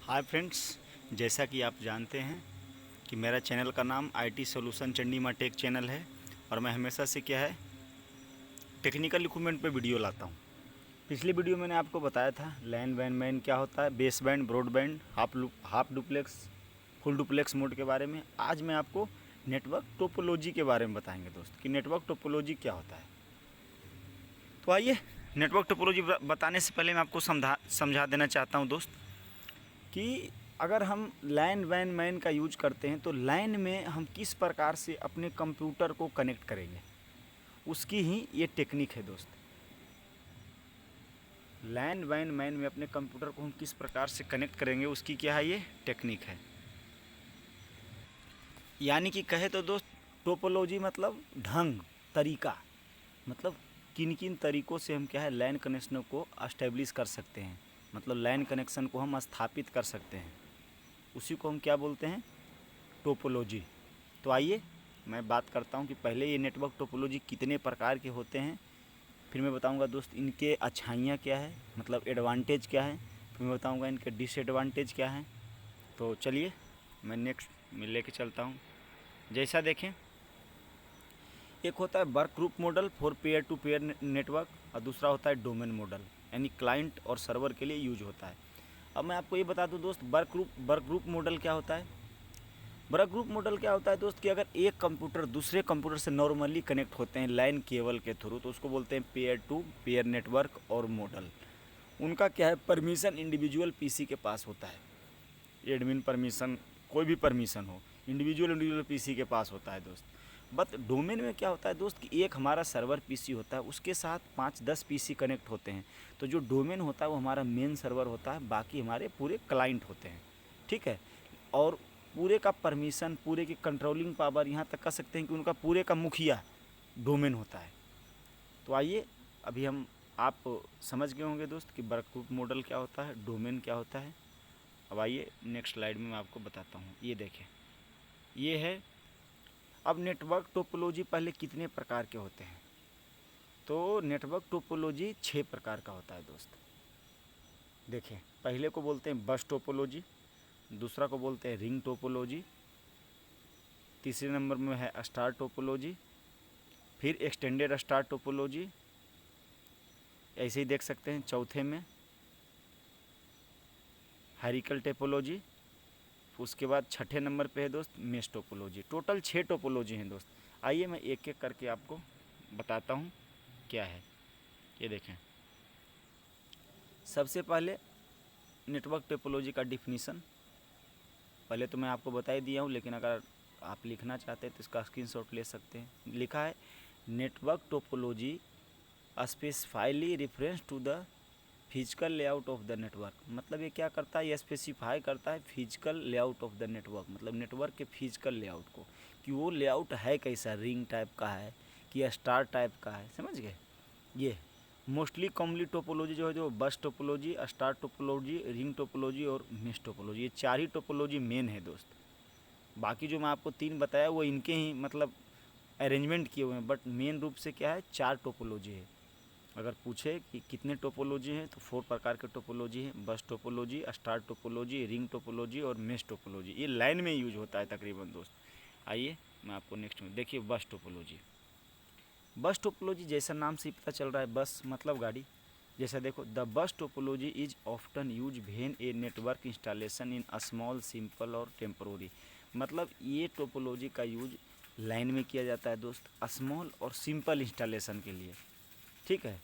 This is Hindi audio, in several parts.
हाय फ्रेंड्स, जैसा कि आप जानते हैं कि मेरा चैनल का नाम आईटी सॉल्यूशन चंडीमा टेक चैनल है और मैं हमेशा से क्या है टेक्निकल इक्विपमेंट पे वीडियो लाता हूँ। पिछली वीडियो मैंने आपको बताया था लैन वैन मैन क्या होता है, base band, broad band, half duplex, full duplex mode के बारे में। आज मैं आपको नेटवर्क टोपोलॉजी के बारे में बताएंगे दोस्त कि नेटवर्क टोपोलॉजी क्या होता है। तो आइए, नेटवर्क टोपोलॉजी बताने से पहले मैं आपको समझा देना चाहता हूँ दोस्त कि अगर हम लैन वैन मैन का यूज करते हैं तो लैन में हम किस प्रकार से अपने कंप्यूटर को कनेक्ट करेंगे, उसकी ही ये टेक्निक है दोस्त। लैन वैन मैन में अपने कंप्यूटर को हम किस प्रकार से कनेक्ट करेंगे उसकी क्या है, ये टेक्निक है। यानी कि कहे तो दोस्त टोपोलॉजी मतलब ढंग, तरीका, मतलब किन किन तरीक़ों से हम क्या है लैन कनेक्शन को एस्टेब्लिश कर सकते हैं, मतलब लैन कनेक्शन को हम स्थापित कर सकते हैं, उसी को हम क्या बोलते हैं, टोपोलॉजी। तो आइए मैं बात करता हूं कि पहले ये नेटवर्क टोपोलॉजी कितने प्रकार के होते हैं, फिर मैं बताऊंगा दोस्त इनके अच्छाइयाँ क्या है, मतलब एडवांटेज क्या है, फिर मैं बताऊंगा इनके डिसएडवांटेज क्या हैं। तो चलिए मैं नेक्स्ट में लेके चलता हूं। जैसा देखें, एक होता है work group model for peer to peer network और दूसरा होता है डोमेन मॉडल, यानी क्लाइंट और सर्वर के लिए यूज होता है। अब मैं आपको ये बता दूं दोस्त, वर्क ग्रुप मॉडल क्या होता है। वर्क ग्रुप मॉडल क्या होता है दोस्त कि अगर एक कंप्यूटर दूसरे कंप्यूटर से नॉर्मली कनेक्ट होते हैं लाइन केबल के थ्रू, तो उसको बोलते हैं पेयर टू पेयर नेटवर्क और मॉडल। उनका क्या है, परमिशन इंडिविजुअल पीसी के पास होता है, एडमिन परमिशन, कोई भी परमिशन हो इंडिविजुअल पीसी के पास होता है दोस्त। बट डोमेन में क्या होता है दोस्त कि एक हमारा सर्वर पीसी होता है, उसके साथ 5-10 पीसी कनेक्ट होते हैं। तो जो डोमेन होता है वो हमारा मेन सर्वर होता है, बाकी हमारे पूरे क्लाइंट होते हैं, ठीक है। और पूरे का परमिशन, पूरे की कंट्रोलिंग पावर, यहाँ तक कह सकते हैं कि उनका पूरे का मुखिया डोमेन होता है। तो आइए, अभी आप समझ गए होंगे दोस्त कि वर्क ग्रुप मॉडल क्या होता है, डोमेन क्या होता है। अब आइए नेक्स्ट स्लाइड में मैं आपको बताता हूँ। ये देखें, ये है। अब नेटवर्क टोपोलॉजी पहले कितने प्रकार के होते हैं, तो नेटवर्क टोपोलॉजी 6 प्रकार का होता है दोस्त। देखें, पहले को बोलते हैं बस टोपोलॉजी, दूसरा को बोलते हैं रिंग टोपोलॉजी, तीसरे नंबर में है स्टार टोपोलॉजी, फिर एक्सटेंडेड स्टार टोपोलॉजी, ऐसे ही देख सकते हैं चौथे में हायरार्किकल टोपोलॉजी, उसके बाद छठे नंबर पे है दोस्त मेश टोपोलॉजी। टोटल 6 टोपोलॉजी हैं दोस्त। आइए मैं एक एक करके आपको बताता हूँ क्या है। ये देखें, सबसे पहले नेटवर्क टोपोलॉजी का डिफिनीसन पहले तो मैं आपको बता ही दिया हूँ, लेकिन अगर आप लिखना चाहते हैं तो इसका स्क्रीनशॉट ले सकते हैं। लिखा है network topology specifically reference to the physical layout of the network. मतलब ये क्या करता है, ये स्पेसिफाई करता है physical layout of the network, मतलब नेटवर्क के फिजिकल लेआउट को, कि वो लेआउट है कैसा, रिंग टाइप का है कि स्टार टाइप का है, समझ गए। ये मोस्टली कॉमनली टोपोलॉजी जो है, जो बस topology, star topology, ring topology और मेश टोपोलॉजी, ये 4 ही टोपोलॉजी मेन है दोस्त। बाकी जो मैं आपको 3 बताया वो इनके ही मतलब अरेंजमेंट किए हुए हैं, बट मेन रूप से क्या है, 4 टोपोलॉजी है। अगर पूछे कि कितने टोपोलॉजी हैं तो 4 प्रकार के टोपोलॉजी हैं, बस topology, star topology, ring topology और मेश टोपोलॉजी। ये लाइन में यूज होता है तकरीबन दोस्त। आइए मैं आपको नेक्स्ट में देखिए बस टोपोलॉजी। बस टोपोलॉजी जैसा नाम से ही पता चल रहा है, बस मतलब गाड़ी। जैसा देखो, the bus topology is often use when a network installation in a small simple और टेम्पोररी। मतलब ये टोपोलॉजी का यूज लाइन में किया जाता है दोस्त, स्मॉल और सिंपल इंस्टॉलेशन के लिए, ठीक है।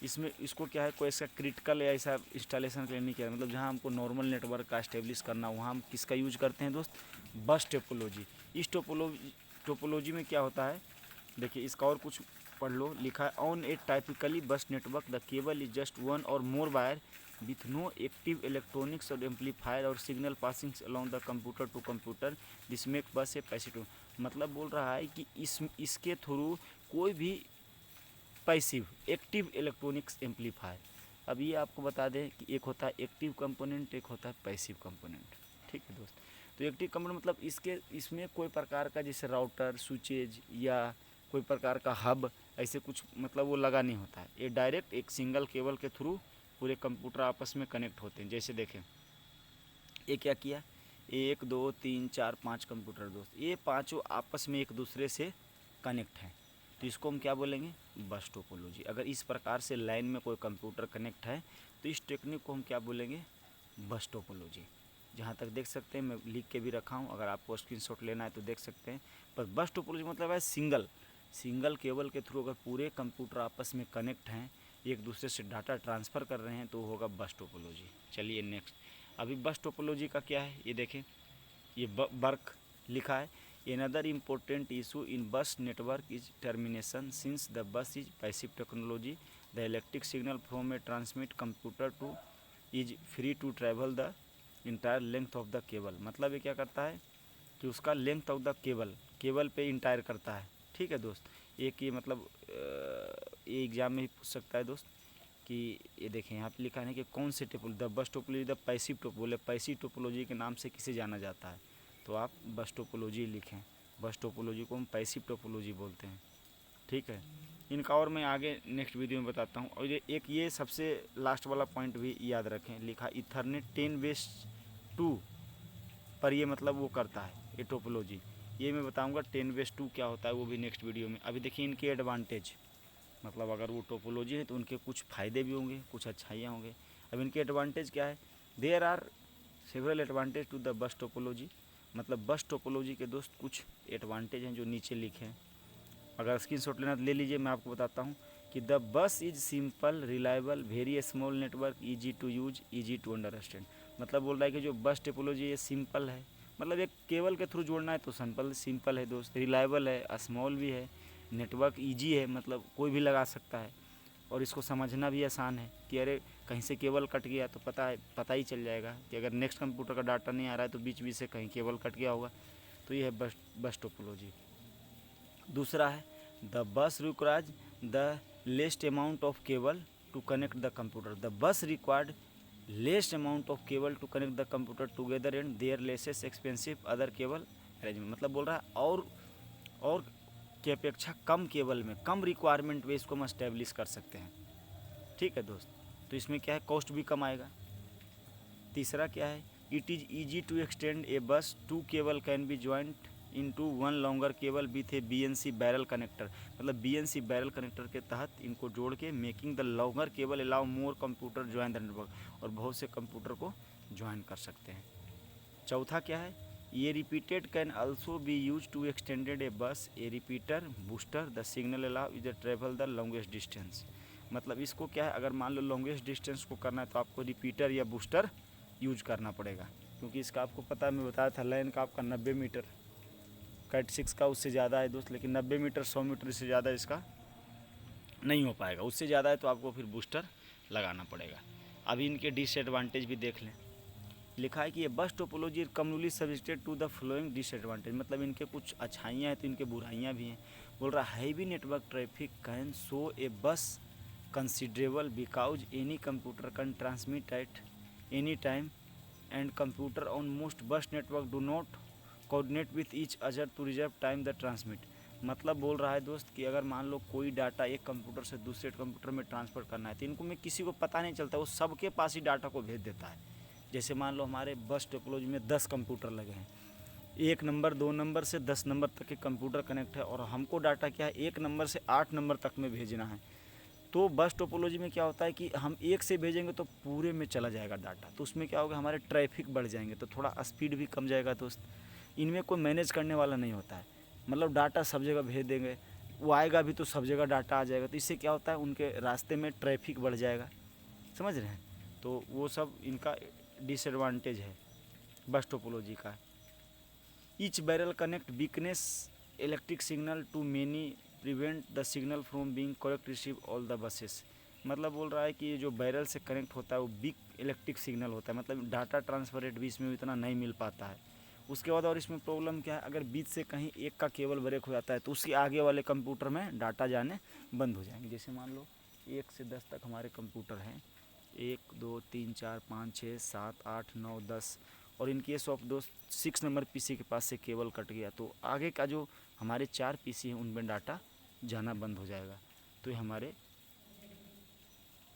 इसमें इसको क्या है, कोई ऐसा क्रिटिकल या ऐसा इंस्टॉलेशन के लिए नहीं किया, मतलब जहाँ हमको नॉर्मल नेटवर्क का एस्टेब्लिश करना, वहाँ हम किसका यूज करते हैं दोस्त, बस टोपोलॉजी। इस टोपोलॉजी में क्या होता है, देखिए इसका और कुछ पढ़ लो। लिखा है on a typically bus network the cable is just one or more wire with no active electronics or amplifier or signal passing along the computer to computer, this make bus a passive. मतलब बोल रहा है कि इसके थ्रू कोई भी पैसिव एक्टिव इलेक्ट्रॉनिक्स एम्पलीफायर। अब ये आपको बता दें कि एक होता है एक्टिव कंपोनेंट, एक होता है पैसिव कंपोनेंट, ठीक है दोस्त। तो एक्टिव कंपोनेंट मतलब इसमें कोई प्रकार का जैसे राउटर, स्विचेज या कोई प्रकार का हब, ऐसे कुछ मतलब वो लगा नहीं होता है। ये डायरेक्ट एक सिंगल केबल के थ्रू पूरे कंप्यूटर आपस में कनेक्ट होते हैं। जैसे देखें, ये क्या किया, 1 2 3 4 5 कंप्यूटर दोस्त, ये पांचों आपस में एक दूसरे से कनेक्ट हैं, तो इसको हम क्या बोलेंगे, बस टोपोलॉजी। अगर इस प्रकार से लाइन में कोई कंप्यूटर कनेक्ट है तो इस टेक्निक को हम क्या बोलेंगे, बस टोपोलॉजी। जहाँ तक देख सकते हैं मैं लिख के भी रखा हूँ, अगर आपको स्क्रीनशॉट लेना है तो देख सकते हैं। पर बस टोपोलॉजी मतलब है सिंगल केबल के थ्रू अगर पूरे कंप्यूटर आपस में कनेक्ट हैं, एक दूसरे से डाटा ट्रांसफ़र कर रहे हैं, तो होगा बस टोपोलॉजी। चलिए नेक्स्ट, अभी बस टोपोलॉजी का क्या है ये देखें, ये वर्क लिखा है, another important issue in bus network is termination since the bus is passive technology, the electric signal from a transmit computer to is free to travel the entire length of the cable. मतलब ये क्या करता है कि उसका लेंथ ऑफ द केबल पे इंटायर करता है। ठीक है दोस्त, एक ये मतलब ये एग्जाम में ही पूछ सकता है दोस्त कि ये देखें यहाँ पे लिखा है कि कौन से the bus topology the passive topology, passive topology के नाम से किसे जाना जाता है, तो आप बस टोपोलॉजी लिखें। बस टोपोलॉजी को हम पैसिव टोपोलॉजी बोलते हैं। ठीक है, इनका और मैं आगे नेक्स्ट वीडियो में बताता हूँ। और ये सबसे लास्ट वाला पॉइंट भी याद रखें, लिखा इथरनेट 10/2 पर ये मतलब वो करता है ये टोपोलॉजी, ये मैं बताऊंगा 10/2 क्या होता है वो भी नेक्स्ट वीडियो में। अभी देखिए इनके एडवांटेज, मतलब अगर वो टोपोलॉजी है तो उनके कुछ फ़ायदे भी होंगे, कुछ अच्छाइयाँ होंगे। अब इनके एडवांटेज क्या है, there are several advantage to the bus topology, मतलब बस टोपोलॉजी के दोस्त कुछ एडवांटेज हैं जो नीचे लिखे हैं। अगर स्क्रीनशॉट लेना तो ले लीजिए, मैं आपको बताता हूँ कि the bus is simple reliable very small network easy to use easy to understand. मतलब बोल रहा है कि जो बस टोपोलॉजी ये सिंपल है, मतलब एक केबल के थ्रू जोड़ना है तो सिंपल है दोस्त, रिलायबल है, स्मॉल भी है, नेटवर्क ईजी है, मतलब कोई भी लगा सकता है, और इसको समझना भी आसान है कि अरे कहीं से केबल कट गया तो पता ही चल जाएगा कि अगर नेक्स्ट कंप्यूटर का डाटा नहीं आ रहा है तो बीच से कहीं केबल कट गया होगा। तो ये है बस टोपोलॉजी। दूसरा है the bus required the least amount of cable to connect the computer, the bus required least amount of cable to connect the computer together and there lesses expensive other cable arrangement. मतलब बोल रहा है और की अपेक्षा कम केबल में, कम रिक्वायरमेंट में इसको हम एस्टेब्लिश कर सकते हैं। ठीक है दोस्त, तो इसमें क्या है, कॉस्ट भी कम आएगा। तीसरा क्या है, it is easy to extend a bus, 2 cable can be joined into 1 longer cable with a BNC barrel connector. मतलब BNC बैरल कनेक्टर के तहत इनको जोड़ के making the longer cable allow more computer join the network, और बहुत से कंप्यूटर को ज्वाइन कर सकते हैं। चौथा क्या है, ये repeated can also be use to extended a bus, a repeater booster the signal allow is travel the longest distance. मतलब इसको क्या है, अगर मान लो लॉन्गेस्ट डिस्टेंस को करना है तो आपको रिपीटर या बूस्टर यूज करना पड़ेगा, क्योंकि इसका आपको पता है, मैं बताया था लाइन का आपका 90 मीटर, कैट 6 का उससे ज़्यादा है दोस्त, लेकिन 90 मीटर 100 मीटर से ज़्यादा इसका नहीं हो पाएगा, उससे ज़्यादा है तो आपको फिर बूस्टर लगाना पड़ेगा। अभी इनके डिसएडवांटेज भी देख लें। लिखा है कि ये bus topology commonly subjected to the flowing disadvantage, मतलब इनके कुछ अच्छाइयाँ हैं तो इनके बुराइयाँ भी हैं। बोल रहा है heavy network traffic can slow a bus considerable because any computer can transmit at any time and computer on most bus network do not coordinate with each other to reserve time the transmit. मतलब बोल रहा है दोस्त कि अगर मान लो कोई डाटा एक कंप्यूटर से दूसरे कंप्यूटर में ट्रांसफ़र करना है तो इनको में किसी को पता नहीं चलता, वो सबके पास ही डाटा को भेज देता है। जैसे मान लो हमारे बस टोपोलॉजी में 10 कंप्यूटर लगे हैं, 1 नंबर 2 नंबर से 10 नंबर तक के कंप्यूटर कनेक्ट है, और हमको डाटा क्या है 1 नंबर से 8 नंबर तक में भेजना है। तो बस टोपोलॉजी में क्या होता है कि हम एक से भेजेंगे तो पूरे में चला जाएगा डाटा, तो उसमें क्या होगा, हमारे ट्रैफिक बढ़ जाएंगे, तो थोड़ा स्पीड भी कम जाएगा दोस्त। इनमें कोई मैनेज करने वाला नहीं होता है, मतलब डाटा सब जगह भेज देंगे, वो आएगा भी तो सब जगह डाटा आ जाएगा, तो इससे क्या होता है उनके रास्ते में ट्रैफिक बढ़ जाएगा, समझ रहे हैं। तो वो सब इनका डिसएडवांटेज है बस टोपोलॉजी का। Each barrel connect weakness electric signal to many prevent the signal from being correct receive all the buses. मतलब बोल रहा है कि ये जो बैरल से कनेक्ट होता है वो वीक इलेक्ट्रिक सिग्नल होता है, मतलब डाटा ट्रांसफर रेट भी इसमें इतना नहीं मिल पाता है। उसके बाद और इसमें प्रॉब्लम क्या है, अगर बीच से कहीं एक का केबल ब्रेक हो जाता है तो उसके आगे वाले कंप्यूटर में डाटा जाने बंद हो जाएंगे। जैसे मान लो 1 से 10 तक हमारे कंप्यूटर हैं, 1 2 3 4 5 6 7 8 9 10, और इन केस ऑफ दो 6 नंबर पीसी के पास से केबल कट गया तो आगे का जो हमारे 4 पीसी हैं उनमें डाटा जाना बंद हो जाएगा। तो ये हमारे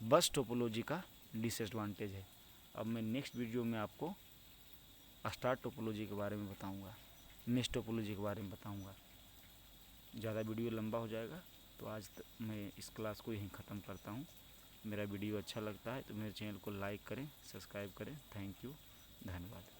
बस टोपोलॉजी का डिसएडवांटेज है। अब मैं नेक्स्ट वीडियो में आपको स्टार टोपोलॉजी के बारे में बताऊंगा, मेश टोपोलॉजी के बारे में बताऊंगा। ज़्यादा वीडियो लंबा हो जाएगा, तो आज मैं इस क्लास को यहीं ख़त्म करता हूँ। मेरा वीडियो अच्छा लगता है तो मेरे चैनल को लाइक करें, सब्सक्राइब करें। थैंक यू, धन्यवाद।